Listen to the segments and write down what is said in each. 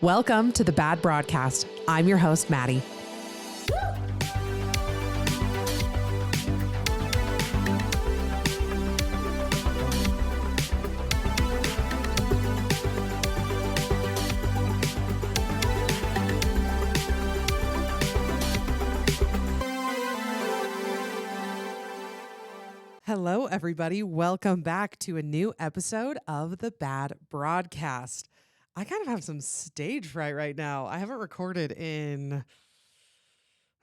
Welcome to the Bad Broadcast. I'm your host, Maddie. Hello, everybody. Welcome back to a new episode of the Bad Broadcast. I kind of have some stage fright right now. I haven't recorded in,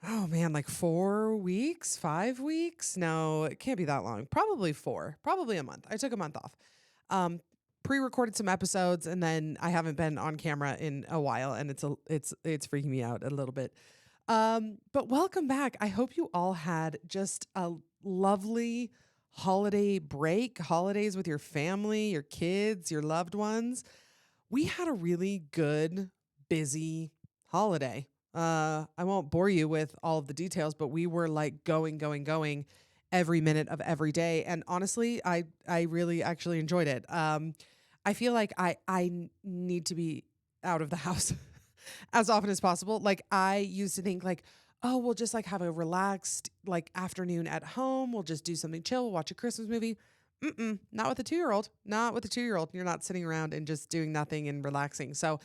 like 4 weeks, 5 weeks. No, it can't be that long. Probably 4, probably a month. I took a month off. Pre-recorded some episodes, and then I haven't been on camera in a while, and it's freaking me out a little bit. But welcome back. I hope you all had just a lovely holiday break, holidays with your family, your kids, your loved ones. We had a really good, busy holiday. I won't bore you with all of the details, but we were like going every minute of every day. And honestly, I really actually enjoyed it. I feel like I need to be out of the house as often as possible. Like I used to think like, oh, we'll just like have a relaxed like afternoon at home. We'll just do something chill. We'll watch a Christmas movie. Not with a 2-year-old. Not with a 2-year-old. You're not sitting around and just doing nothing and relaxing. So,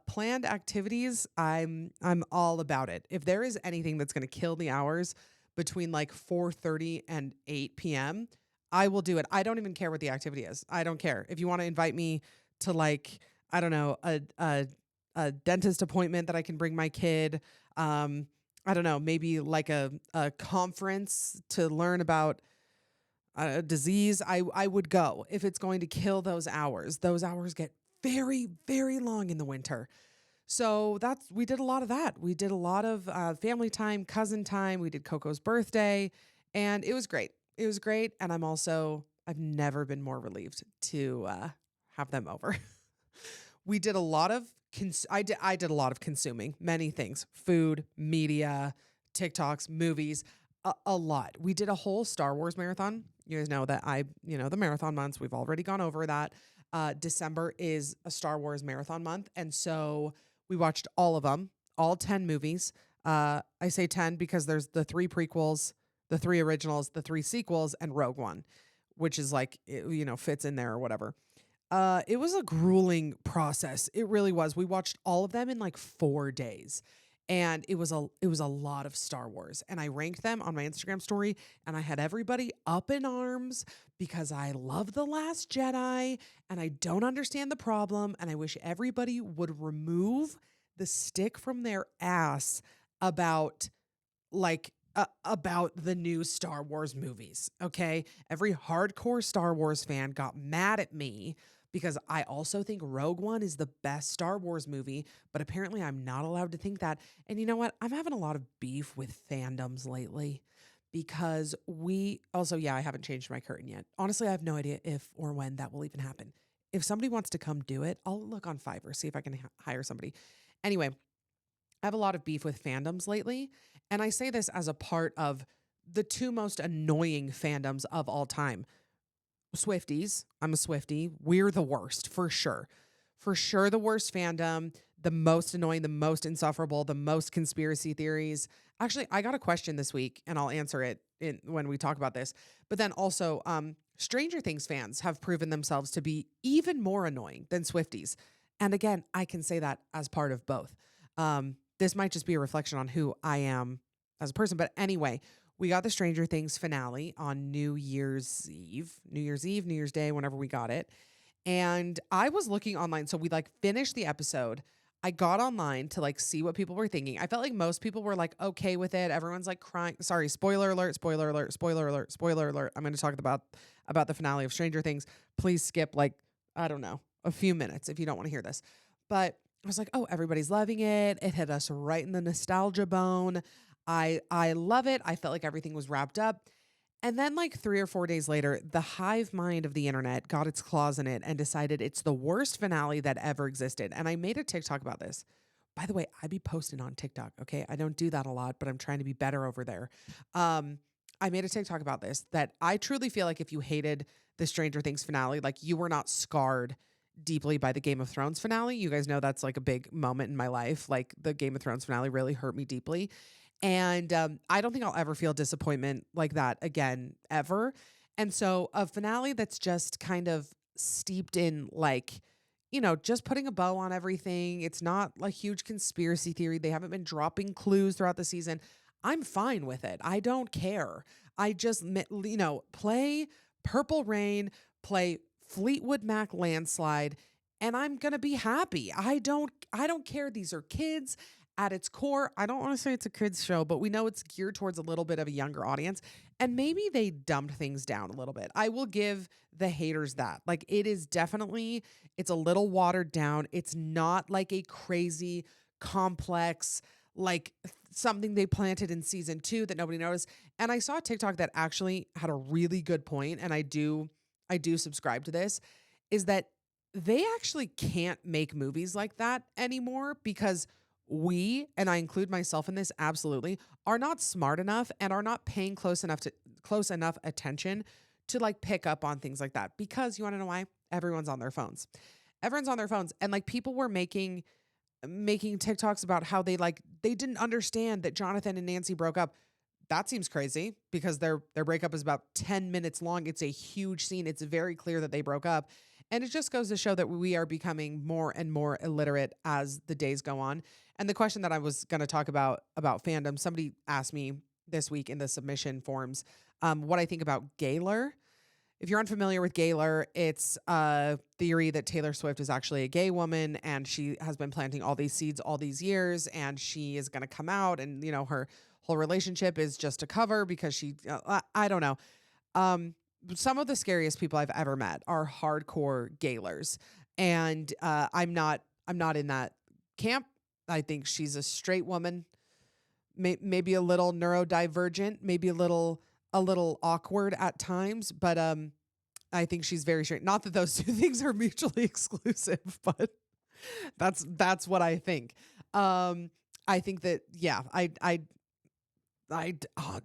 planned activities, I'm all about it. If there is anything that's going to kill the hours between like 4:30 and 8 p.m., I will do it. I don't even care what the activity is. I don't care. If you want to invite me to like, I don't know, a dentist appointment that I can bring my kid, I don't know, maybe like a conference to learn about a disease, I would go if it's going to kill those hours. Those hours get very, very long in the winter. So we did a lot of that. We did a lot of family time, cousin time. We did Coco's birthday, and it was great. It was great. And I've never been more relieved to have them over. We did a lot of, I did a lot of consuming, many things, food, media, TikToks, movies, a lot. We did a whole Star Wars marathon. You guys know that the marathon months, we've already gone over that. December is a Star Wars marathon month. And so we watched all of them, all 10 movies. I say 10 because there's the 3 prequels, the 3 originals, the 3 sequels, and Rogue One, which is like, fits in there or whatever. It was a grueling process. It really was. We watched all of them in like 4 days. And it was a lot of Star Wars. And I ranked them on my Instagram story, and I had everybody up in arms because I love The Last Jedi and I don't understand the problem. And I wish everybody would remove the stick from their ass about the new Star Wars movies. Okay. Every hardcore Star Wars fan got mad at me because I also think Rogue One is the best Star Wars movie, but apparently I'm not allowed to think that. And you know what? I'm having a lot of beef with fandoms lately because I haven't changed my curtain yet. Honestly, I have no idea if or when that will even happen. If somebody wants to come do it, I'll look on Fiverr, see if I can hire somebody. Anyway, I have a lot of beef with fandoms lately, and I say this as a part of the 2 most annoying fandoms of all time. Swifties. I'm a Swiftie. We're the worst, for sure. For sure, the worst fandom, the most annoying, the most insufferable, the most conspiracy theories. Actually, I got a question this week, and I'll answer it when we talk about this. But then also, Stranger Things fans have proven themselves to be even more annoying than Swifties. And again, I can say that as part of both. This might just be a reflection on who I am as a person. But anyway, we got the Stranger Things finale on New Year's Day, whenever we got it. And I was looking online. So we like finished the episode. I got online to like see what people were thinking. I felt like most people were like okay with it. Everyone's like crying. Sorry, spoiler alert, spoiler alert, spoiler alert, spoiler alert. I'm going to talk about the finale of Stranger Things. Please skip like, I don't know, a few minutes if you don't want to hear this. But I was like, oh, everybody's loving it. It hit us right in the nostalgia bone. I love it. I felt like everything was wrapped up. And then like 3 or 4 days later, the hive mind of the internet got its claws in it and decided it's the worst finale that ever existed. And I made a TikTok about this. By the way, I be posting on TikTok, okay? I don't do that a lot, but I'm trying to be better over there. I made a TikTok about this, that I truly feel like if you hated the Stranger Things finale, like you were not scarred deeply by the Game of Thrones finale. You guys know that's like a big moment in my life. Like the Game of Thrones finale really hurt me deeply. And I don't think I'll ever feel disappointment like that again, ever. And so a finale that's just kind of steeped in like, just putting a bow on everything. It's not like huge conspiracy theory. They haven't been dropping clues throughout the season. I'm fine with it. I don't care. I just, play Purple Rain, play Fleetwood Mac Landslide, and I'm going to be happy. I don't care. These are kids at its core. I don't want to say it's a kids show, but we know it's geared towards a little bit of a younger audience. And maybe they dumbed things down a little bit. I will give the haters that. Like it is definitely, it's a little watered down. It's not like a crazy complex, like something they planted in season 2 that nobody noticed. And I saw a TikTok that actually had a really good point, and I do subscribe to this, is that they actually can't make movies like that anymore because we, and I include myself in this absolutely, are not smart enough and are not paying close enough attention to like pick up on things like that. Because you want to know why? Everyone's on their phones. Everyone's on their phones. And like people were making TikToks about how they didn't understand that Jonathan and Nancy broke up. That seems crazy because their breakup is about 10 minutes long. It's a huge scene. It's very clear that they broke up. And it just goes to show that we are becoming more and more illiterate as the days go on. And the question that I was going to talk about fandom, somebody asked me this week in the submission forms, what I think about Gaylor. If you're unfamiliar with Gaylor, it's a theory that Taylor Swift is actually a gay woman and she has been planting all these seeds all these years, and she is going to come out, and her whole relationship is just a cover because I don't know. Some of the scariest people I've ever met are hardcore Gaylors, and I'm not in that camp. I think she's a straight woman, maybe a little neurodivergent, maybe a little awkward at times, but I think she's very straight. Not that those two things are mutually exclusive, but that's what I think. I think that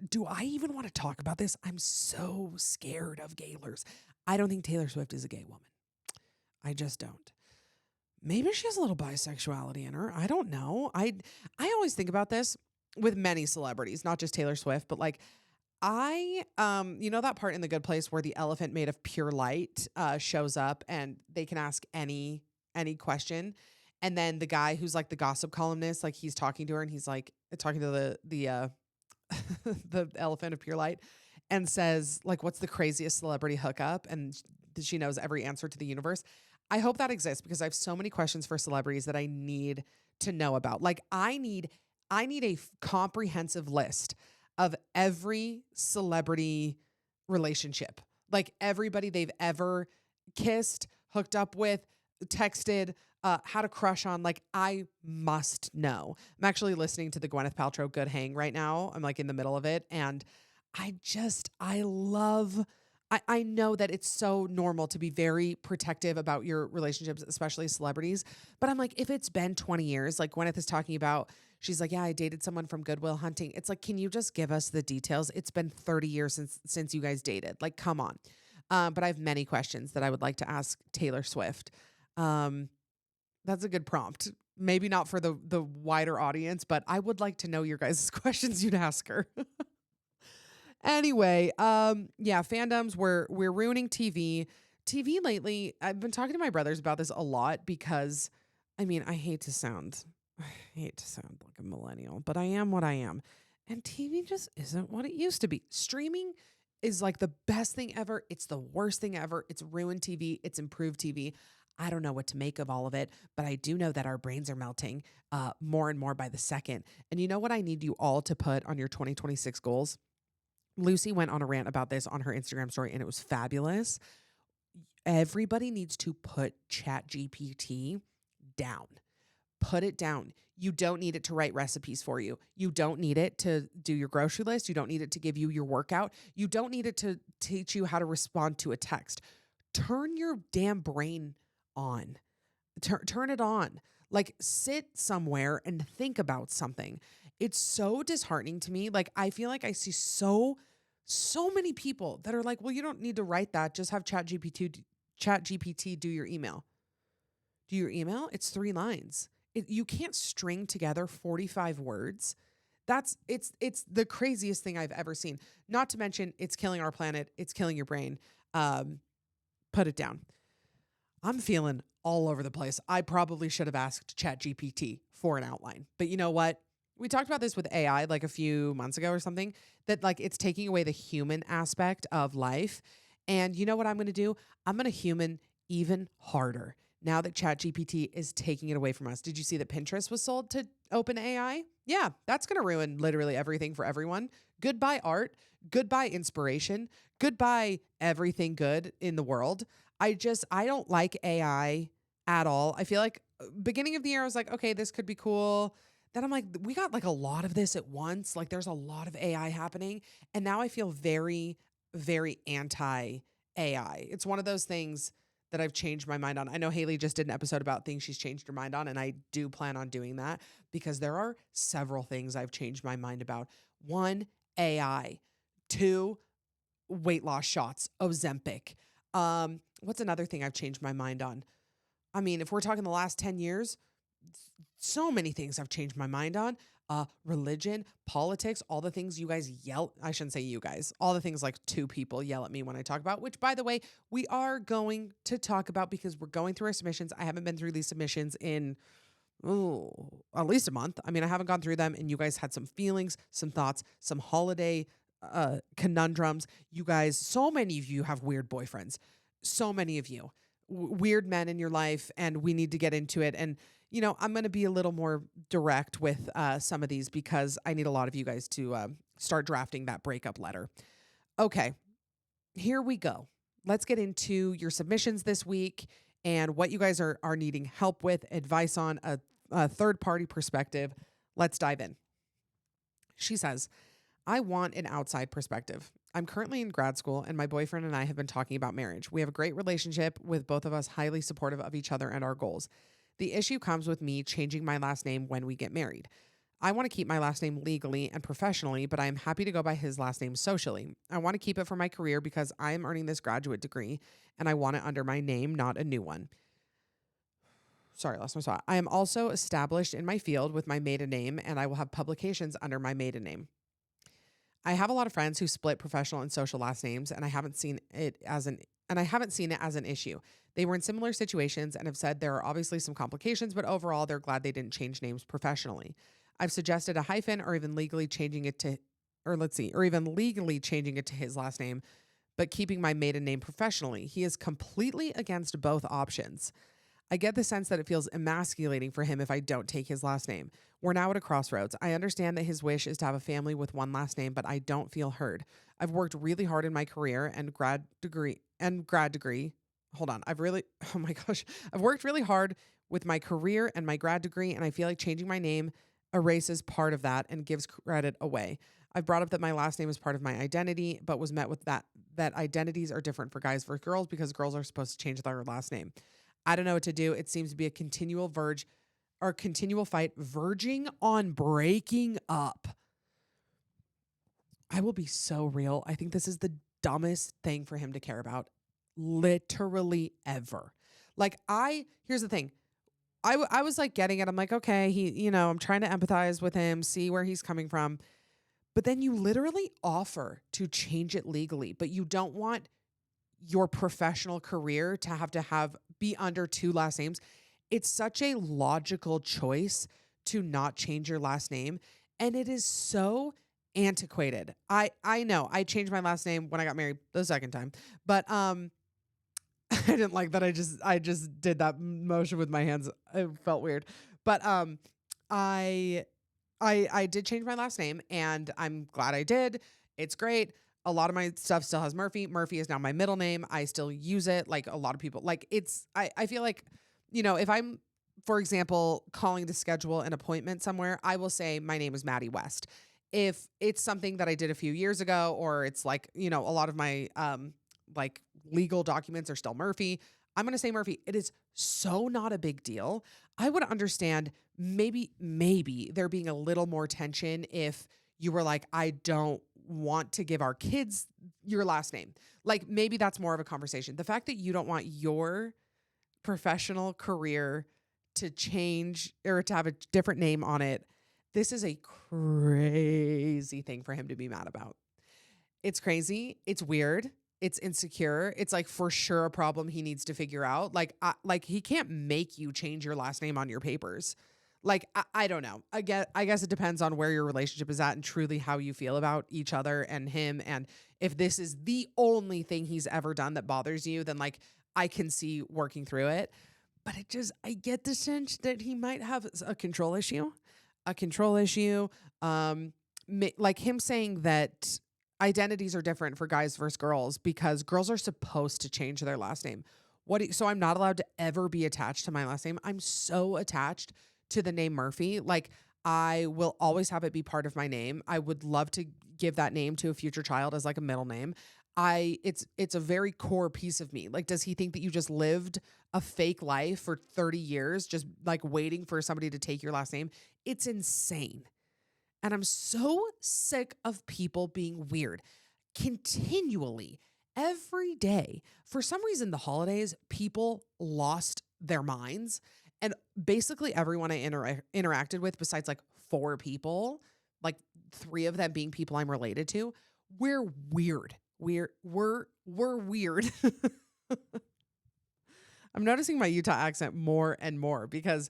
do I even want to talk about this? I'm so scared of Gaylors. I don't think Taylor Swift is a gay woman. I just don't. Maybe she has a little bisexuality in her. I don't know. I always think about this with many celebrities, not just Taylor Swift, but like that part in The Good Place where the elephant made of pure light shows up and they can ask any question. And then the guy who's like the gossip columnist, like he's talking to her and he's like talking to the the elephant of pure light and says like, what's the craziest celebrity hookup? And she knows every answer to the universe. I hope that exists because I have so many questions for celebrities that I need to know about. Like I need a comprehensive list of every celebrity relationship, like everybody they've ever kissed, hooked up with, texted, had a crush on. Like I must know. I'm actually listening to the Gwyneth Paltrow Good Hang right now. I'm like in the middle of it. And I know that it's so normal to be very protective about your relationships, especially celebrities. But I'm like, if it's been 20 years, like Gwyneth is talking about, she's like, yeah, I dated someone from Good Will Hunting. It's like, can you just give us the details? It's been 30 years since you guys dated. Like, come on. But I have many questions that I would like to ask Taylor Swift. That's a good prompt. Maybe not for the wider audience, but I would like to know your guys' questions you'd ask her. Anyway, fandoms, we're ruining TV. TV lately, I've been talking to my brothers about this a lot because, I mean, I hate to sound like a millennial, but I am what I am. And TV just isn't what it used to be. Streaming is like the best thing ever. It's the worst thing ever. It's ruined TV. It's improved TV. I don't know what to make of all of it, but I do know that our brains are melting more and more by the second. And you know what I need you all to put on your 2026 goals? Lucy went on a rant about this on her Instagram story, and it was fabulous. Everybody needs to put ChatGPT down. Put it down. You don't need it to write recipes for you. You don't need it to do your grocery list. You don't need it to give you your workout. You don't need it to teach you how to respond to a text. Turn your damn brain on. Turn it on. Like sit somewhere and think about something. It's so disheartening to me. Like I feel like I see so many people that are like, well, you don't need to write that. Just have ChatGPT do your email. do your email, it's 3 lines. You can't string together 45 words. It's the craziest thing I've ever seen. Not to mention, it's killing our planet. It's killing your brain. Um, put it down. I'm feeling all over the place. I probably should have asked ChatGPT for an outline. But you know what? We talked about this with AI like a few months ago or something, that like it's taking away the human aspect of life. And you know what I'm going to do? I'm going to human even harder now that ChatGPT is taking it away from us. Did you see that Pinterest was sold to OpenAI? Yeah, that's going to ruin literally everything for everyone. Goodbye art, goodbye inspiration, goodbye everything good in the world. I don't like AI at all. I feel like beginning of the year I was like, okay, this could be cool. Then I'm like, we got like a lot of this at once. Like there's a lot of AI happening. And now I feel very, very anti AI. It's one of those things that I've changed my mind on. I know Haley just did an episode about things she's changed her mind on, and I do plan on doing that because there are several things I've changed my mind about. One, AI. Two, weight loss shots, Ozempic. What's another thing I've changed my mind on? I mean, if we're talking the last 10 years, so many things I've changed my mind on. Religion, politics, all the things you guys yell. I shouldn't say you guys. All the things like two people yell at me when I talk about, which by the way, we are going to talk about because we're going through our submissions. I haven't been through these submissions in at least a month. I mean, I haven't gone through them, and you guys had some feelings, some thoughts, some holiday conundrums. You guys, so many of you have weird boyfriends. So many of you, weird men in your life, and we need to get into it. And I'm going to be a little more direct with some of these because I need a lot of you guys to start drafting that breakup letter. Okay, here we go. Let's get into your submissions this week and what you guys are needing help with, advice on, a third-party perspective. Let's dive in. She says, I want an outside perspective. I'm currently in grad school, and my boyfriend and I have been talking about marriage. We have a great relationship with both of us highly supportive of each other and our goals. The issue comes with me changing my last name when we get married. I want to keep my last name legally and professionally, but I am happy to go by his last name socially. I want to keep it for my career because I am earning this graduate degree, and I want it under my name, not a new one. Sorry, lost my spot. I am also established in my field with my maiden name, and I will have publications under my maiden name. I have a lot of friends who split professional and social last names, and I haven't seen it as an issue. They were in similar situations and have said there are obviously some complications, but overall they're glad they didn't change names professionally. I've suggested a hyphen or even legally changing it to his last name, but keeping my maiden name professionally. He is completely against both options. I get the sense that it feels emasculating for him if I don't take his last name. We're now at a crossroads. I understand that his wish is to have a family with one last name, but I don't feel heard. I've worked really hard in my career and grad degree. Hold on. Oh my gosh. I've worked really hard with my career and my grad degree, and I feel like changing my name erases part of that and gives credit away. I've brought up that my last name is part of my identity, but was met with that identities are different for guys versus girls because girls are supposed to change their last name. I don't know what to do. It seems to be a continual fight verging on breaking up. I will be so real. I think this is the dumbest thing for him to care about literally ever. Here's the thing. I was like getting it. I'm like, okay, I'm trying to empathize with him, see where he's coming from. But then you literally offer to change it legally, but you don't want your professional career to have be under two last names. It's such a logical choice to not change your last name. And it is so antiquated. I know I changed my last name when I got married the second time, but I didn't like that. I just did that motion with my hands. It felt weird, but I did change my last name, and I'm glad I did. It's great. A lot of my stuff still has Murphy. Murphy is now my middle name. I still use it. Like a lot of people, I feel like, if I'm, for example, calling to schedule an appointment somewhere, I will say my name is Maddie West. If it's something that I did a few years ago, or it's like, a lot of my, legal documents are still Murphy, I'm going to say Murphy. It is so not a big deal. I would understand maybe there being a little more tension if you were like, I don't want to give our kids your last name. Like maybe that's more of a conversation. The fact that you don't want your professional career to change or to have a different name on it. This is a crazy thing for him to be mad about. It's crazy. It's weird. It's insecure. It's like for sure a problem he needs to figure out. Like he can't make you change your last name on your papers. I don't know. I guess it depends on where your relationship is at and truly how you feel about each other and him. And if this is the only thing he's ever done that bothers you, then like I can see working through it. But I get the sense that he might have a control issue, a control issue. Um, like him saying that identities are different for guys versus girls because girls are supposed to change their last name. So I'm not allowed to ever be attached to my last name. I'm so attached to the name Murphy. Like I will always have it be part of my name. I would love to give that name to a future child as like a middle name. It's a very core piece of me. Like, does he think that you just lived a fake life for 30 years, just like waiting for somebody to take your last name? It's insane. And I'm so sick of people being weird continually every day. For some reason, the holidays, people lost their minds. And basically everyone I interacted with, besides like 4 people, like 3 of them being people I'm related to, we're weird. We're weird. I'm noticing my Utah accent more and more because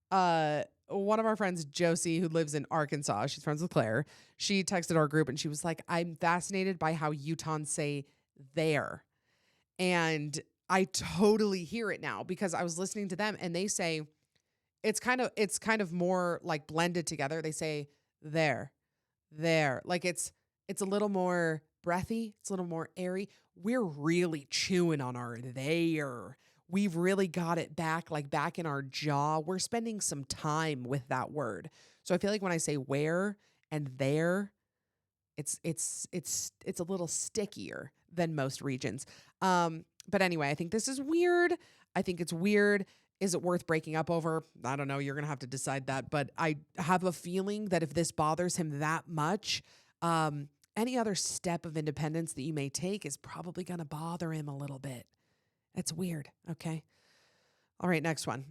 one of our friends, Josie, who lives in Arkansas, she's friends with Claire. She texted our group and she was like, I'm fascinated by how Utahns say there. And I totally hear it now because I was listening to them and they say it's kind of more like blended together. They say there, there. Like it's a little more breathy, it's a little more airy. We're really chewing on our there. We've really got it back in our jaw. We're spending some time with that word. So I feel like when I say where and there, it's a little stickier than most regions. But anyway, I think this is weird. I think it's weird. Is it worth breaking up over? I don't know. You're going to have to decide that. But I have a feeling that if this bothers him that much, any other step of independence that you may take is probably going to bother him a little bit. It's weird. Okay. All right. Next one.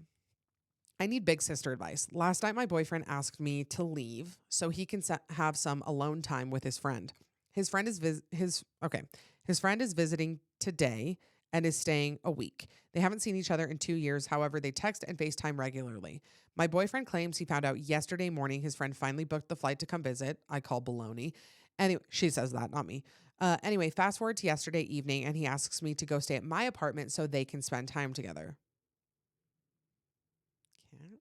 I need big sister advice. Last night, my boyfriend asked me to leave so he can have some alone time with his friend. His friend is His friend is visiting today and is staying a week. They haven't seen each other in 2 years. However, they text and FaceTime regularly. My boyfriend claims he found out yesterday morning his friend finally booked the flight to come visit. I call baloney. Anyway, she says that, not me. Anyway, fast forward to yesterday evening, and he asks me to go stay at my apartment so they can spend time together. Okay.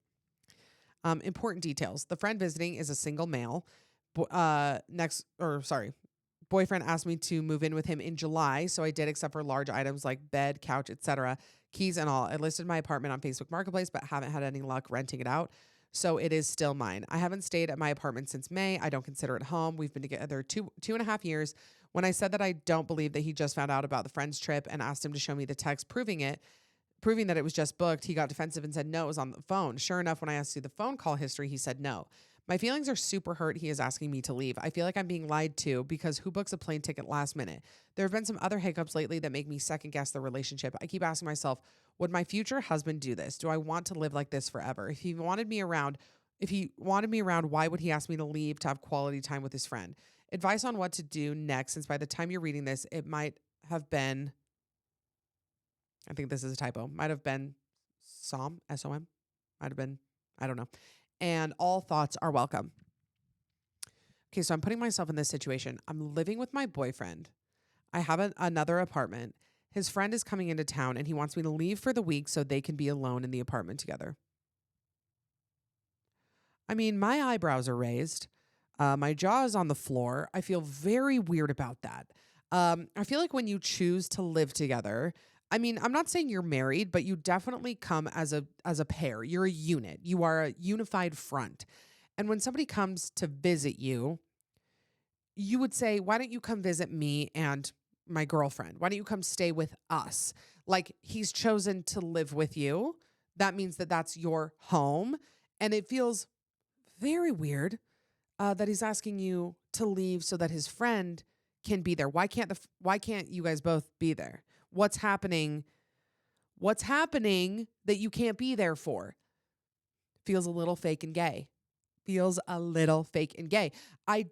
Important details. The friend visiting is a single male. Boyfriend asked me to move in with him in July, so I did, except for large items like bed, couch, etc., keys and all. I listed my apartment on Facebook Marketplace, but haven't had any luck renting it out, so it is still mine. I haven't stayed at my apartment since May. I don't consider it home. We've been together two and a half years. When I said that I don't believe that he just found out about the friend's trip and asked him to show me the text proving that it was just booked, he got defensive and said no, it was on the phone. Sure enough, when I asked you the phone call history, he said no. My feelings are super hurt. He is asking me to leave. I feel like I'm being lied to because who books a plane ticket last minute? There have been some other hiccups lately that make me second guess the relationship. I keep asking myself, would my future husband do this? Do I want to live like this forever? If he wanted me around, why would he ask me to leave to have quality time with his friend? Advice on what to do next, since by the time you're reading this, it might have been, I think this is a typo, might have been SOM, S-O-M, might have been, I don't know. And all thoughts are welcome. Okay, so I'm putting myself in this situation. I'm living with my boyfriend. I have another apartment. His friend is coming into town and he wants me to leave for the week so they can be alone in the apartment together. I mean, my eyebrows are raised. My jaw is on the floor. I feel very weird about that. I feel like when you choose to live together, I mean, I'm not saying you're married, but you definitely come as a pair. You're a unit. You are a unified front. And when somebody comes to visit you, you would say, why don't you come visit me and my girlfriend? Why don't you come stay with us? Like, he's chosen to live with you. That means that that's your home. And it feels very weird that he's asking you to leave so that his friend can be there. Why can't you guys both be there? What's happening? What's happening that you can't be there for? Feels a little fake and gay. Feels a little fake and gay. I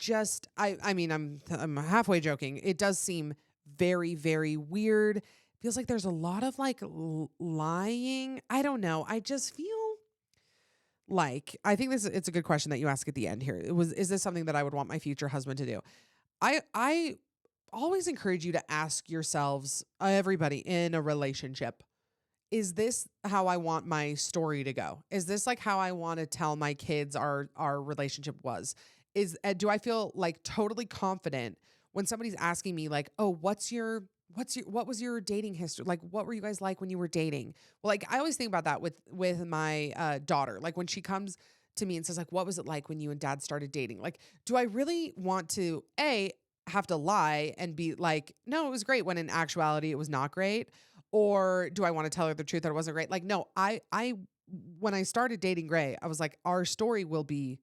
mean, I'm halfway joking. It does seem very, very weird. Feels like there's a lot of like lying. I don't know. I just feel like I think it's a good question that you ask at the end here. Is this something that I would want my future husband to do? I always encourage you to ask yourselves, everybody in a relationship, is this how I want my story to go? Is this like how I want to tell my kids our relationship was? Do I feel like totally confident when somebody's asking me like, "Oh, what was your dating history? Like what were you guys like when you were dating?" Well, like I always think about that with my daughter. Like when she comes to me and says like, "What was it like when you and dad started dating?" Like, do I really want to have to lie and be like, "No, it was great," when in actuality it was not great? Or do I want to tell her the truth that it wasn't great? Like, no, I when I started dating Gray, I was like, our story will be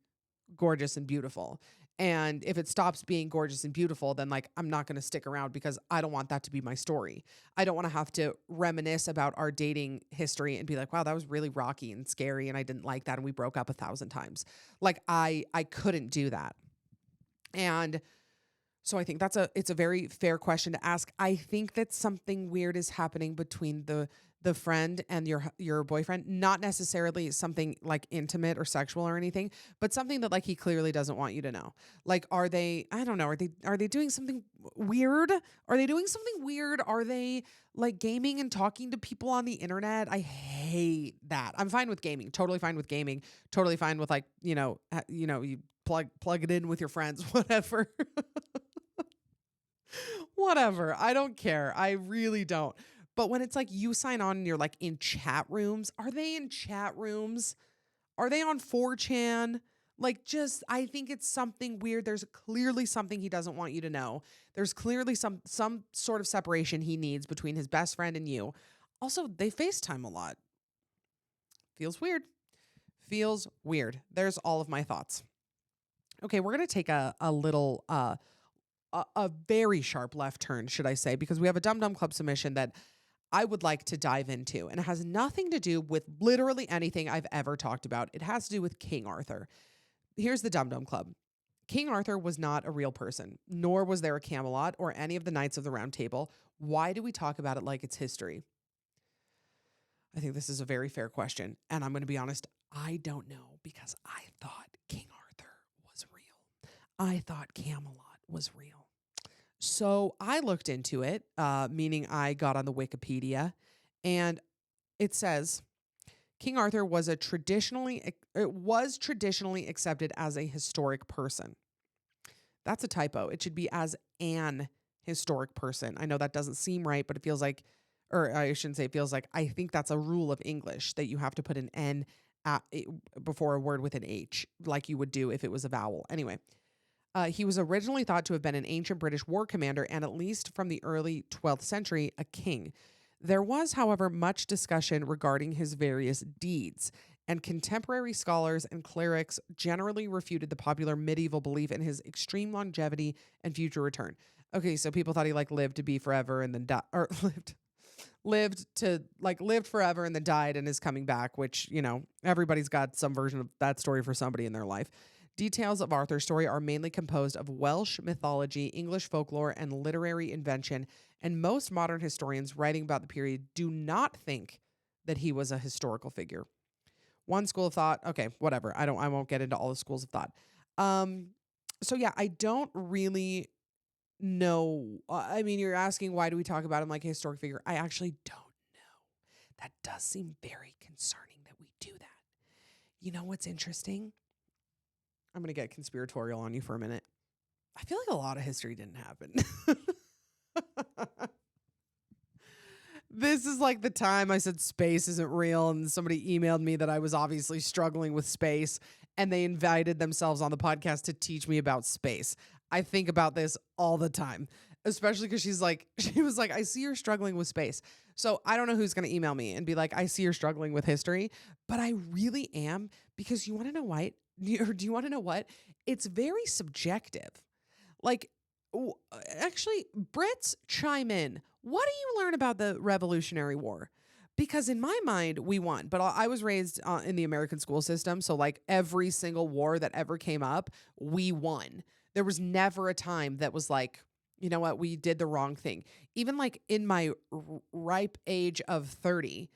gorgeous and beautiful. And if it stops being gorgeous and beautiful, then like I'm not going to stick around because I don't want that to be my story. I don't want to have to reminisce about our dating history and be like, wow, that was really rocky and scary and I didn't like that and we broke up 1,000 times. Like I couldn't do that. And so I think it's a very fair question to ask. I think that something weird is happening between the friend and your boyfriend, not necessarily something like intimate or sexual or anything, but something that like he clearly doesn't want you to know. Like are they, I don't know, are they doing something weird? Are they doing something weird? Are they like gaming and talking to people on the internet? I hate that. I'm fine with gaming. Totally fine with gaming. Totally fine with like, you plug it in with your friends, whatever. Whatever. I don't care. I really don't. But when it's like you sign on and you're like in chat rooms, are they in chat rooms? Are they on 4chan? Like just I think it's something weird. There's clearly something he doesn't want you to know. There's clearly some sort of separation he needs between his best friend and you. Also, they FaceTime a lot. Feels weird. Feels weird. There's all of my thoughts. Okay, we're gonna take a little a very sharp left turn, should I say, because we have a Dum Dum Club submission that I would like to dive into. And it has nothing to do with literally anything I've ever talked about. It has to do with King Arthur. Here's the Dum Dum Club. King Arthur was not a real person, nor was there a Camelot or any of the Knights of the Round Table. Why do we talk about it like it's history? I think this is a very fair question. And I'm going to be honest, I don't know because I thought King Arthur was real. I thought Camelot was real. So I looked into it, meaning I got on the Wikipedia, and it says King Arthur was traditionally accepted as a historic person. That's a typo. It should be as an historic person. I know that doesn't seem right, but it feels like, or I shouldn't say it feels like, I think that's a rule of English that you have to put an N before a word with an H, like you would do if it was a vowel. Anyway. He was originally thought to have been an ancient British war commander and, at least from the early 12th century, a king. There was, however, much discussion regarding his various deeds, and contemporary scholars and clerics generally refuted the popular medieval belief in his extreme longevity and future return. Okay, so people thought he like lived to be forever and then died, or lived forever and then died and is coming back, which, everybody's got some version of that story for somebody in their life. Details of Arthur's story are mainly composed of Welsh mythology, English folklore, and literary invention, and most modern historians writing about the period do not think that he was a historical figure. One school of thought, okay, whatever. I won't get into all the schools of thought. So yeah, I don't really know. I mean, you're asking why do we talk about him like a historic figure? I actually don't know. That does seem very concerning that we do that. You know what's interesting? I'm going to get conspiratorial on you for a minute. I feel like a lot of history didn't happen. This is like the time I said space isn't real and somebody emailed me that I was obviously struggling with space and they invited themselves on the podcast to teach me about space. I think about this all the time, especially because she was like, I see you're struggling with space. So I don't know who's going to email me and be like, I see you're struggling with history, but I really am, because you want to know what? Do you want to know what? It's very subjective. Like, actually, Brits chime in. What do you learn about the Revolutionary War? Because in my mind, we won. But I was raised in the American school system. So, like, every single war that ever came up, we won. There was never a time that was like, you know what, we did the wrong thing. Even like in my ripe age of 30,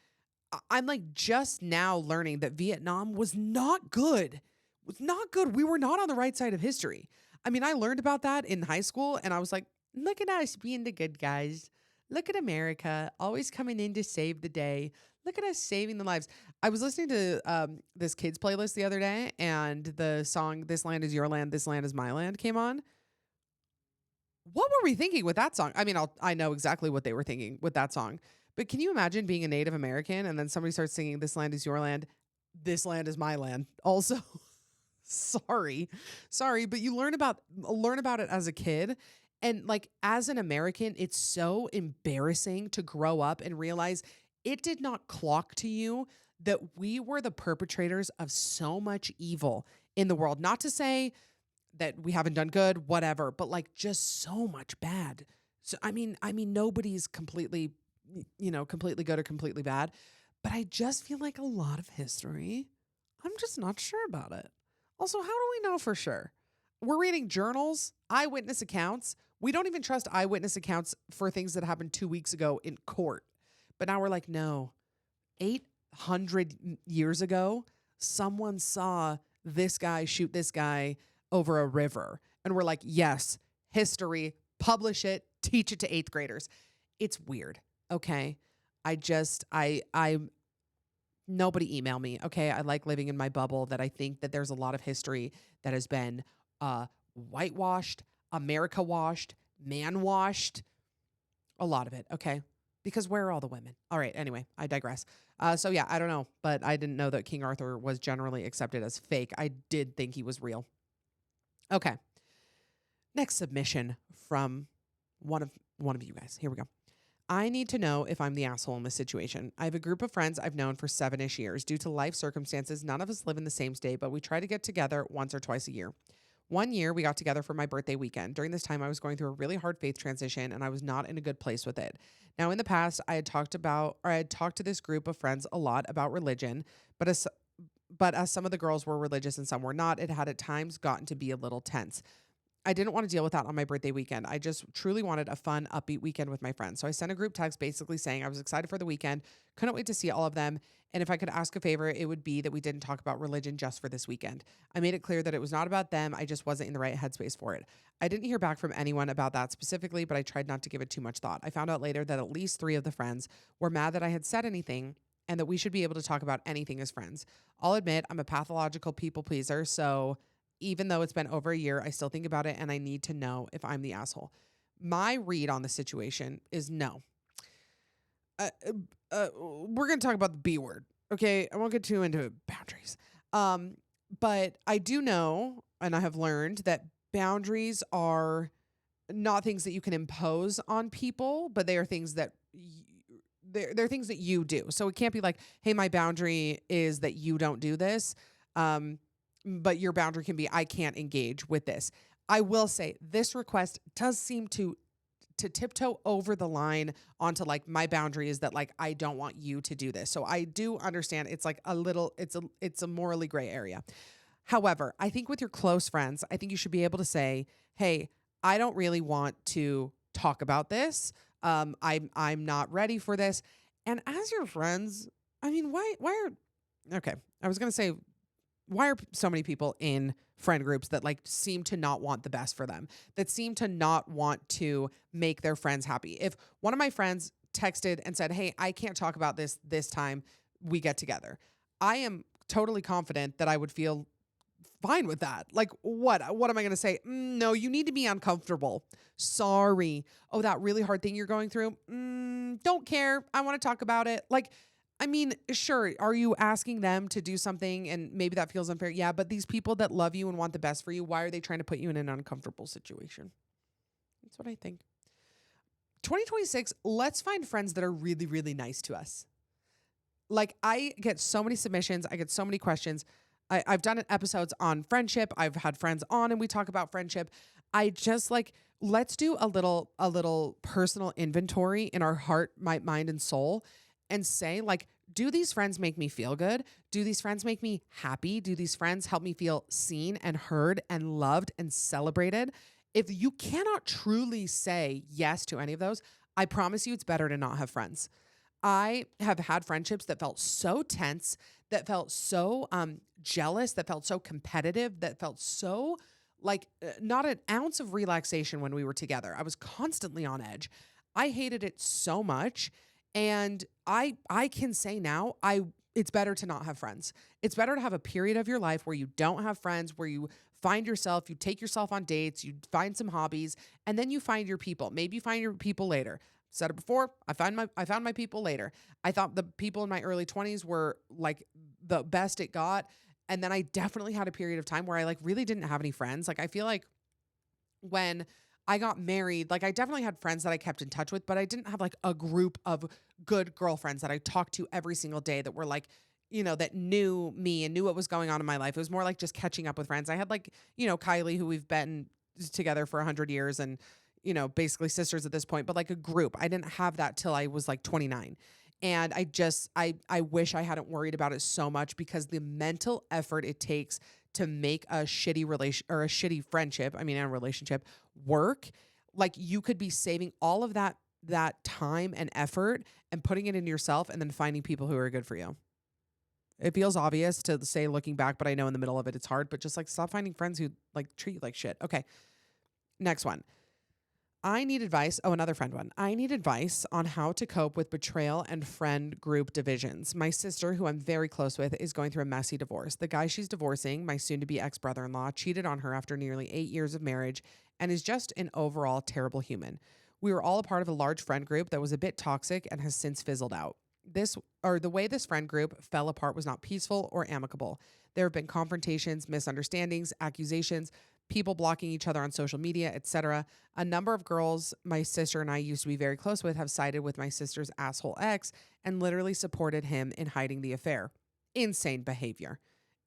I'm like just now learning that Vietnam was not good. Was not good. We were not on the right side of history. I mean, I learned about that in high school and I was like, look at us being the good guys. Look at America always coming in to save the day. Look at us saving the lives. I was listening to this kids playlist the other day and the song This Land Is Your Land, This Land Is My Land came on. What were we thinking with that song? I mean, I know exactly what they were thinking with that song. But can you imagine being a Native American and then somebody starts singing This Land Is Your Land, This Land Is My Land? Also, sorry. Sorry, but you learn about it as a kid. And like as an American, it's so embarrassing to grow up and realize it did not clock to you that we were the perpetrators of so much evil in the world. Not to say that we haven't done good, whatever, but like just so much bad. So I mean nobody's completely completely good or completely bad, but I just feel like a lot of history, I'm just not sure about it. Also, how do we know for sure? We're reading journals, eyewitness accounts. We don't even trust eyewitness accounts for things that happened 2 weeks ago in court. But now we're like, no, 800 years ago, someone saw this guy shoot this guy over a river. And we're like, yes, history, publish it, teach it to eighth graders. It's weird. Okay. I nobody email me. Okay. I like living in my bubble that I think that there's a lot of history that has been whitewashed, America washed, man washed, a lot of it. Okay. Because where are all the women? All right. Anyway, I digress. So yeah, I don't know, but I didn't know that King Arthur was generally accepted as fake. I did think he was real. Okay. Next submission from one of you guys. Here we go. I need to know if I'm the asshole in this situation. I have a group of friends I've known for 7-ish years. Due to life circumstances, none of us live in the same state, but we try to get together once or twice a year. One year, we got together for my birthday weekend. During this time, I was going through a really hard faith transition, and I was not in a good place with it. Now, in the past, I had talked to this group of friends a lot about religion, but as some of the girls were religious and some were not, it had at times gotten to be a little tense. I didn't want to deal with that on my birthday weekend. I just truly wanted a fun, upbeat weekend with my friends. So I sent a group text basically saying I was excited for the weekend, couldn't wait to see all of them. And if I could ask a favor, it would be that we didn't talk about religion just for this weekend. I made it clear that it was not about them. I just wasn't in the right headspace for it. I didn't hear back from anyone about that specifically, but I tried not to give it too much thought. I found out later that at least 3 of the friends were mad that I had said anything and that we should be able to talk about anything as friends. I'll admit I'm a pathological people pleaser, so even though it's been over a year, I still think about it and I need to know if I'm the asshole. My read on the situation is no. We're going to talk about the B word. Okay. I won't get too into boundaries. But I do know, and I have learned that boundaries are not things that you can impose on people, but they are things that they're things that you do. So it can't be like, hey, my boundary is that you don't do this. But your boundary can be, I can't engage with this. I will say this request does seem to tiptoe over the line onto like my boundary is that like, I don't want you to do this. So I do understand it's like it's a morally gray area. However, I think with your close friends, I think you should be able to say, hey, I don't really want to talk about this. I'm not ready for this. And as your friends, I mean, why are, okay. I was going to say, why are so many people in friend groups that like seem to not want the best for them, that seem to not want to make their friends happy? If one of my friends texted and said, hey, I can't talk about this time we get together, I am totally confident that I would feel fine with that. Like, what am I going to say? No, you need to be uncomfortable. Sorry. Oh, that really hard thing you're going through. Don't care. I want to talk about it. Like, I mean, sure. Are you asking them to do something and maybe that feels unfair? Yeah. But these people that love you and want the best for you, why are they trying to put you in an uncomfortable situation? That's what I think. 2026, let's find friends that are really, really nice to us. Like, I get so many submissions. I get so many questions. I've done episodes on friendship. I've had friends on and we talk about friendship. I just like, let's do a little personal inventory in our heart, mind, and soul and say, like, do these friends make me feel good? Do these friends make me happy? Do these friends help me feel seen and heard and loved and celebrated? If you cannot truly say yes to any of those, I promise you it's better to not have friends. I have had friendships that felt so tense, that felt so jealous, that felt so competitive, that felt so like not an ounce of relaxation when we were together. I was constantly on edge. I hated it so much, and I can say now I it's better to not have friends. It's better to have a period of your life where you don't have friends, where you find yourself, you take yourself on dates, you find some hobbies, and then you find your people. Maybe you find your people later. Said it before, I found my people later. I thought the people in my early 20s were like the best it got. And then I definitely had a period of time where I like really didn't have any friends. Like I feel like when I got married, like I definitely had friends that I kept in touch with, but I didn't have like a group of good girlfriends that I talked to every single day that were like, that knew me and knew what was going on in my life. It was more like just catching up with friends. I had like, Kylie, who we've been together for 100 years and, basically sisters at this point, but like a group. I didn't have that till I was like 29. And I wish I hadn't worried about it so much because the mental effort it takes to make a shitty relation or a shitty friendship, I mean, a relationship work, like you could be saving all of that time and effort and putting it into yourself and then finding people who are good for you. It feels obvious to say looking back, but I know in the middle of it it's hard, but just like stop finding friends who like treat you like shit. Okay. Next one. I need advice. Oh, another friend one. I need advice on how to cope with betrayal and friend group divisions. My sister, who I'm very close with, is going through a messy divorce. The guy she's divorcing, my soon to be ex brother in law, cheated on her after nearly 8 years of marriage and is just an overall terrible human. We were all a part of a large friend group that was a bit toxic and has since fizzled out. The way this friend group fell apart was not peaceful or amicable. There have been confrontations, misunderstandings, accusations, people blocking each other on social media, etc. A number of girls my sister and I used to be very close with have sided with my sister's asshole ex and literally supported him in hiding the affair. Insane behavior.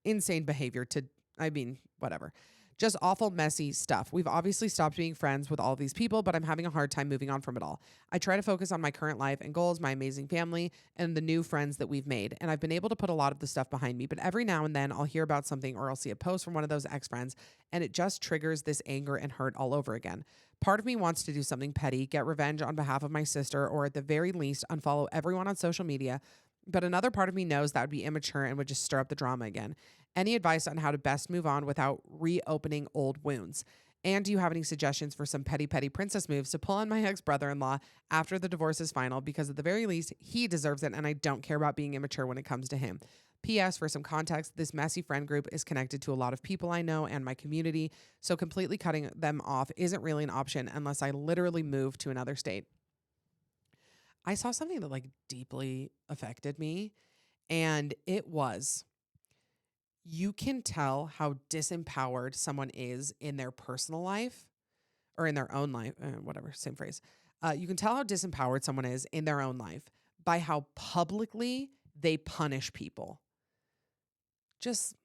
Insane behavior to, I mean, whatever. Just awful, messy stuff. We've obviously stopped being friends with all of these people, but I'm having a hard time moving on from it all. I try to focus on my current life and goals, my amazing family, and the new friends that we've made. And I've been able to put a lot of the stuff behind me, but every now and then I'll hear about something or I'll see a post from one of those ex-friends, and it just triggers this anger and hurt all over again. Part of me wants to do something petty, get revenge on behalf of my sister, or at the very least, unfollow everyone on social media. But another part of me knows that would be immature and would just stir up the drama again. Any advice on how to best move on without reopening old wounds? And do you have any suggestions for some petty princess moves to pull on my ex-brother-in-law after the divorce is final? Because at the very least, he deserves it, and I don't care about being immature when it comes to him. P.S. For some context, this messy friend group is connected to a lot of people I know and my community, so completely cutting them off isn't really an option unless I literally move to another state. I saw something that like deeply affected me, and it was you can tell how disempowered someone is in their personal life or in their own life, whatever, same phrase. You can tell how disempowered someone is in their own life by how publicly they punish people. Just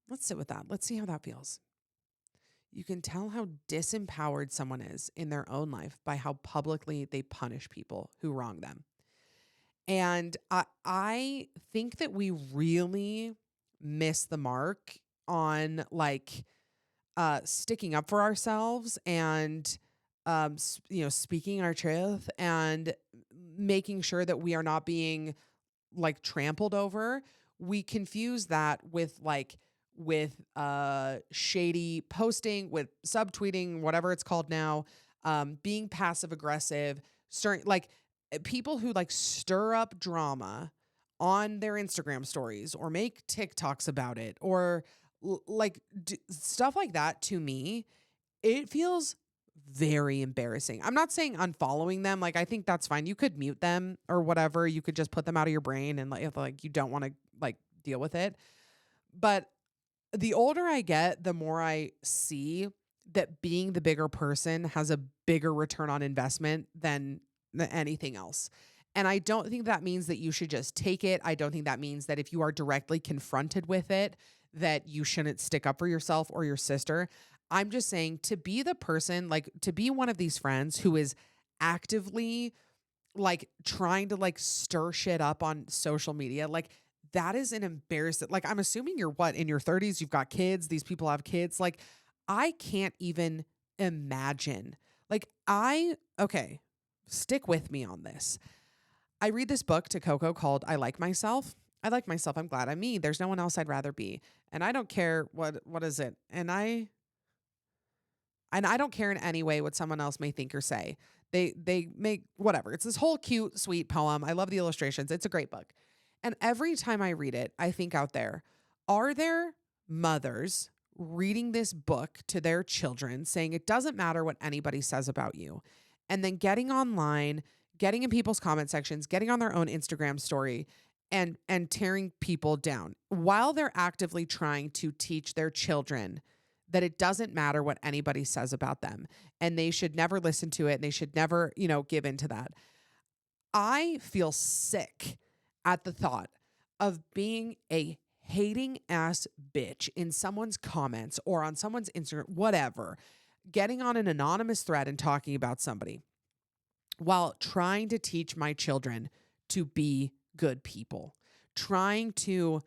let's sit with that. Let's see how that feels. You can tell how disempowered someone is in their own life by how publicly they punish people who wrong them. And I think that we really miss the mark on like sticking up for ourselves and speaking our truth and making sure that we are not being like trampled over. We confuse that with shady posting, with subtweeting, whatever it's called now, being passive aggressive, starting like people who like stir up drama on their Instagram stories or make TikToks about it or stuff like that. To me, it feels very embarrassing. I'm not saying unfollowing them. Like, I think that's fine. You could mute them or whatever. You could just put them out of your brain and like, if like you don't want to like deal with it. But the older I get, the more I see that being the bigger person has a bigger return on investment than anything else. And I don't think that means that you should just take it. I don't think that means that if you are directly confronted with it, that you shouldn't stick up for yourself or your sister. I'm just saying to be the person, like to be one of these friends who is actively like trying to like stir shit up on social media. Like that is an embarrassing. Like I'm assuming you're what, in your 30s, you've got kids, these people have kids. Like I can't even imagine. Like okay, stick with me on this. I read this book to Coco called I Like Myself. I like myself. I'm glad I'm me. There's no one else I'd rather be. And I don't care what is it. And I don't care in any way what someone else may think or say. They make whatever. It's this whole cute, sweet poem. I love the illustrations. It's a great book. And every time I read it, I think out there, are there mothers reading this book to their children saying it doesn't matter what anybody says about you? And then getting online, getting in people's comment sections, getting on their own Instagram story and tearing people down while they're actively trying to teach their children that it doesn't matter what anybody says about them and they should never listen to it and they should never, give into that. I feel sick at the thought of being a hating ass bitch in someone's comments or on someone's Instagram, whatever, getting on an anonymous thread and talking about somebody while trying to teach my children to be good people, trying to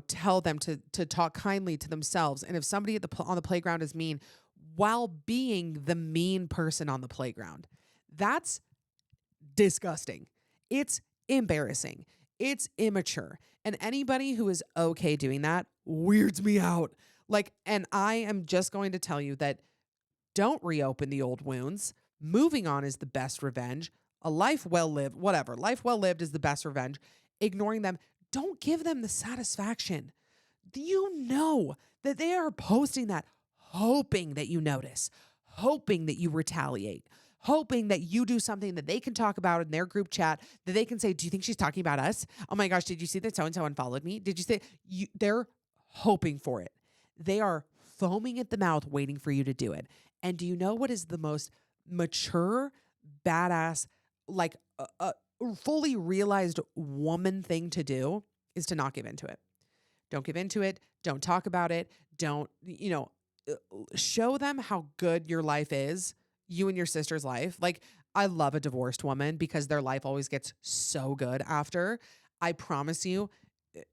tell them to talk kindly to themselves. And if somebody on the playground is mean, while being the mean person on the playground, that's disgusting. It's embarrassing. It's immature. And anybody who is okay doing that weirds me out. Like, and I am just going to tell you that don't reopen the old wounds. Moving on is the best revenge. A life well lived, whatever. Life well lived is the best revenge. Ignoring them, don't give them the satisfaction. You know that they are posting that, hoping that you notice, hoping that you retaliate, hoping that you do something that they can talk about in their group chat, that they can say, do you think she's talking about us? Oh my gosh, did you see that so-and-so unfollowed me? Did you say they're hoping for it. They are foaming at the mouth waiting for you to do it. And do you know what is the most mature, badass, like fully realized woman thing to do is to not give into it. Don't give into it. Don't talk about it. Don't, show them how good your life is, you and your sister's life. Like, I love a divorced woman because their life always gets so good after. I promise you,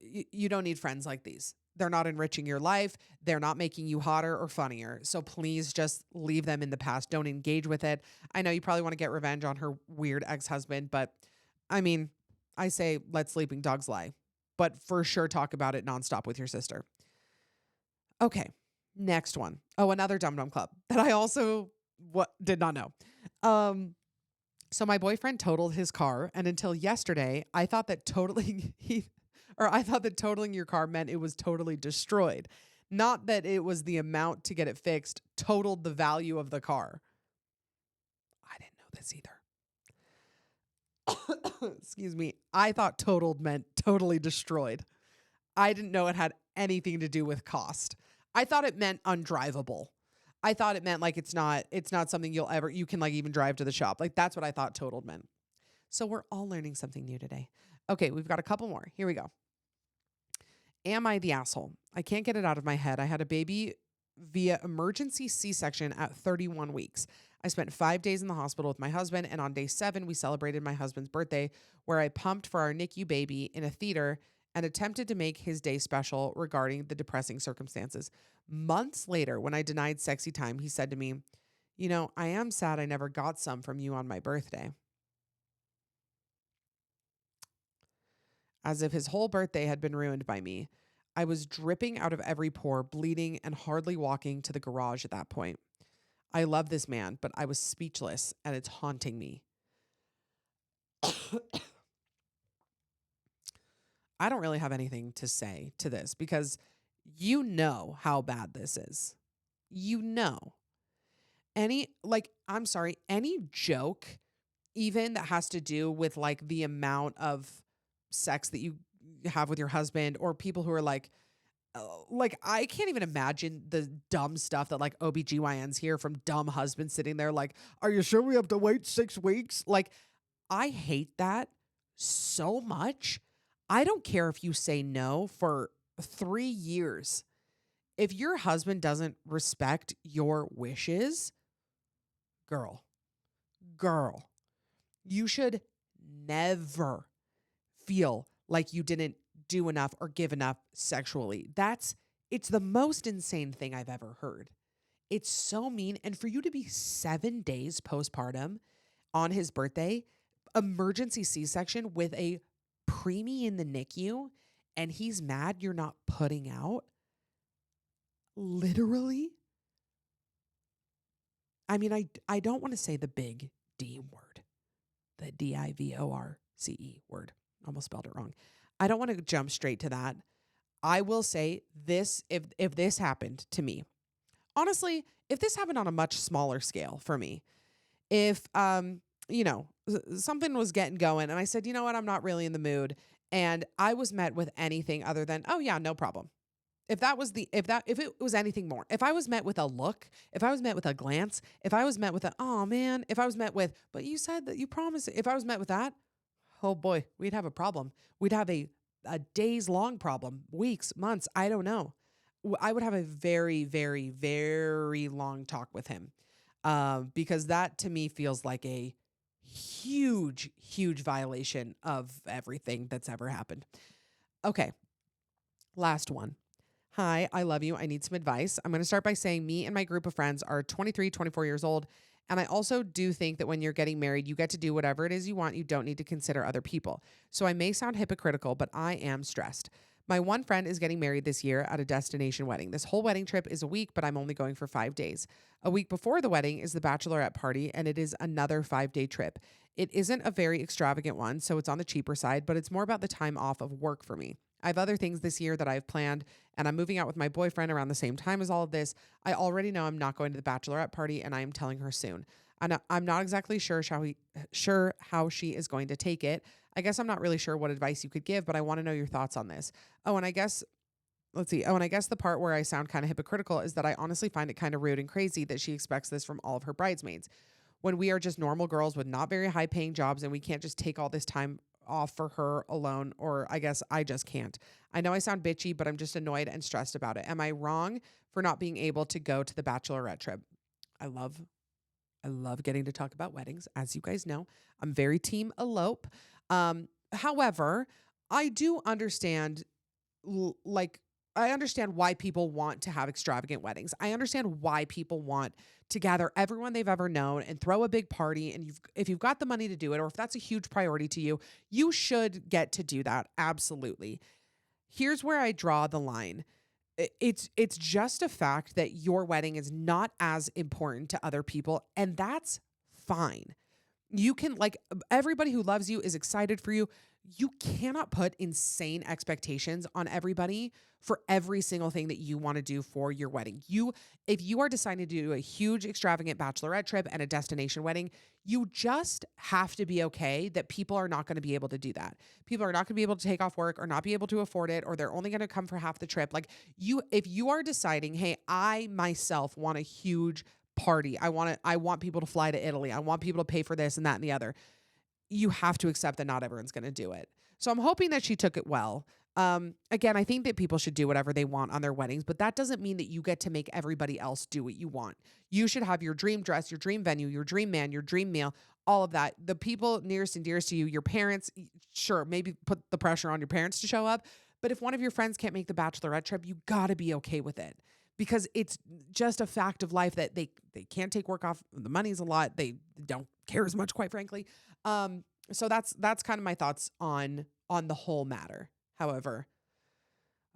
you don't need friends like these. They're not enriching your life. They're not making you hotter or funnier. So please just leave them in the past. Don't engage with it. I know you probably want to get revenge on her weird ex-husband, but I mean, I say let sleeping dogs lie, but for sure talk about it nonstop with your sister. Okay, next one. Oh, another Dum Dum Club that I also did not know. So my boyfriend totaled his car, and until yesterday, I thought that totaling your car meant it was totally destroyed, not that it was the amount to get it fixed totaled the value of the car. I didn't know this either. Excuse me. I thought totaled meant totally destroyed. I didn't know it had anything to do with cost. I thought it meant undrivable. I thought it meant like it's not something you can like even drive to the shop. Like that's what I thought totaled meant. So we're all learning something new today. Okay, we've got a couple more. Here we go. Am I the asshole? I can't get it out of my head. I had a baby via emergency C-section at 31 weeks. I spent 5 days in the hospital with my husband, and on day 7, we celebrated my husband's birthday, where I pumped for our NICU baby in a theater and attempted to make his day special regarding the depressing circumstances. Months later, when I denied sexy time, he said to me, I am sad I never got some from you on my birthday. As if his whole birthday had been ruined by me. I was dripping out of every pore, bleeding, and hardly walking to the garage at that point. I love this man, but I was speechless, and it's haunting me. I don't really have anything to say to this because you know how bad this is. You know. Any joke, even that has to do with like the amount of sex that you have with your husband, or people who are like I can't even imagine the dumb stuff that like OBGYNs hear from dumb husbands sitting there like, are you sure we have to wait 6 weeks? Like, I hate that so much. I don't care if you say no for 3 years. If your husband doesn't respect your wishes, girl, You should never feel like you didn't do enough or give enough sexually. It's the most insane thing I've ever heard. It's so mean. And for you to be 7 days postpartum on his birthday, emergency C-section with a preemie in the NICU, and he's mad you're not putting out, literally. I mean, I don't want to say the big D word, the DIVORCE word. Almost spelled it wrong. I don't want to jump straight to that. I will say this, if this happened to me, honestly, if this happened on a much smaller scale for me, if something was getting going and I said, you know what, I'm not really in the mood, and I was met with anything other than, oh yeah, no problem. If it was anything more, if I was met with a look, if I was met with a glance, if I was met with a, oh man, if I was met with, but you said that you promised, if I was met with that, oh boy, we'd have a problem. We'd have a days long problem, weeks, months, I don't know. I would have a very, very, very long talk with him, because that to me feels like a huge, huge violation of everything that's ever happened. Okay, last one. Hi, I love you. I need some advice. I'm going to start by saying me and my group of friends are 23, 24 years old. And I also do think that when you're getting married, you get to do whatever it is you want. You don't need to consider other people. So I may sound hypocritical, but I am stressed. My one friend is getting married this year at a destination wedding. This whole wedding trip is a week, but I'm only going for 5 days. A week before the wedding is the bachelorette party, and it is another 5-day trip. It isn't a very extravagant one, so it's on the cheaper side, but it's more about the time off of work for me. I have other things this year that I've planned, and I'm moving out with my boyfriend around the same time as all of this. I already know I'm not going to the bachelorette party, and I am telling her soon. I'm not exactly sure how she is going to take it. I guess I'm not really sure what advice you could give, but I want to know your thoughts on this. Oh, and I guess let's see. Oh, and I guess the part where I sound kind of hypocritical is that I honestly find it kind of rude and crazy that she expects this from all of her bridesmaids when we are just normal girls with not very high paying jobs, and we can't just take all this time off for her alone, or I guess I just can't. I know I sound bitchy, but I'm just annoyed and stressed about it. Am I wrong for not being able to go to the bachelorette trip? I love getting to talk about weddings. As you guys know, I'm very team elope. However, I do understand, like, I understand why people want to have extravagant weddings. I understand why people want to gather everyone they've ever known and throw a big party. And if you've got the money to do it, or if that's a huge priority to you, you should get to do that. Absolutely. Here's where I draw the line. It's just a fact that your wedding is not as important to other people, and that's fine. You can, like, everybody who loves you is excited for you. You cannot put insane expectations on everybody for every single thing that you want to do for your wedding. If you are deciding to do a huge extravagant bachelorette trip and a destination wedding, you just have to be okay that people are not going to be able to do that. People are not going to be able to take off work or not be able to afford it, or they're only going to come for half the trip. Like, if you are deciding, hey, I myself want a huge party. I want people to fly to Italy. I want people to pay for this and that and the other. You have to accept that not everyone's going to do it. So I'm hoping that she took it well. Again, I think that people should do whatever they want on their weddings, but that doesn't mean that you get to make everybody else do what you want. You should have your dream dress, your dream venue, your dream man, your dream meal, all of that. The people nearest and dearest to you, your parents, sure, maybe put the pressure on your parents to show up. But if one of your friends can't make the bachelorette trip, you got to be okay with it, because it's just a fact of life that they can't take work off. The money's a lot. They don't care as much, quite frankly. So that's kind of my thoughts on the whole matter. However,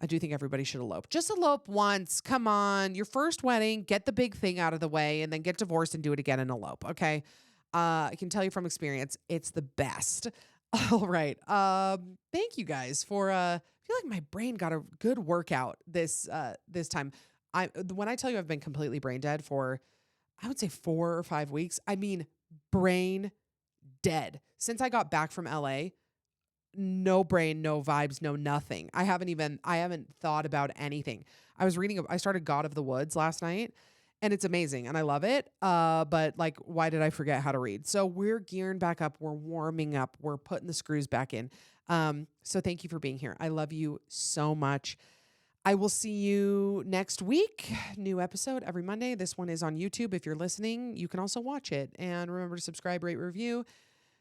I do think everybody should elope. Just elope once. Come on. Your first wedding, get the big thing out of the way, and then get divorced and do it again and elope. Okay. I can tell you from experience, it's the best. All right. Thank you guys for, I feel like my brain got a good workout this time. When I tell you I've been completely brain dead for, I would say 4 or 5 weeks, I mean, brain dead. Since I got back from LA, no brain, no vibes, no nothing. I haven't thought about anything. I started God of the Woods last night, and it's amazing and I love it. But like, why did I forget how to read? So we're gearing back up. We're warming up. We're putting the screws back in. So thank you for being here. I love you so much. I will see you next week. New episode every Monday. This one is on YouTube. If you're listening, you can also watch it. And remember to subscribe, rate, review.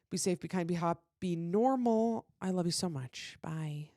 Be safe, be kind, be hot, be normal. I love you so much. Bye.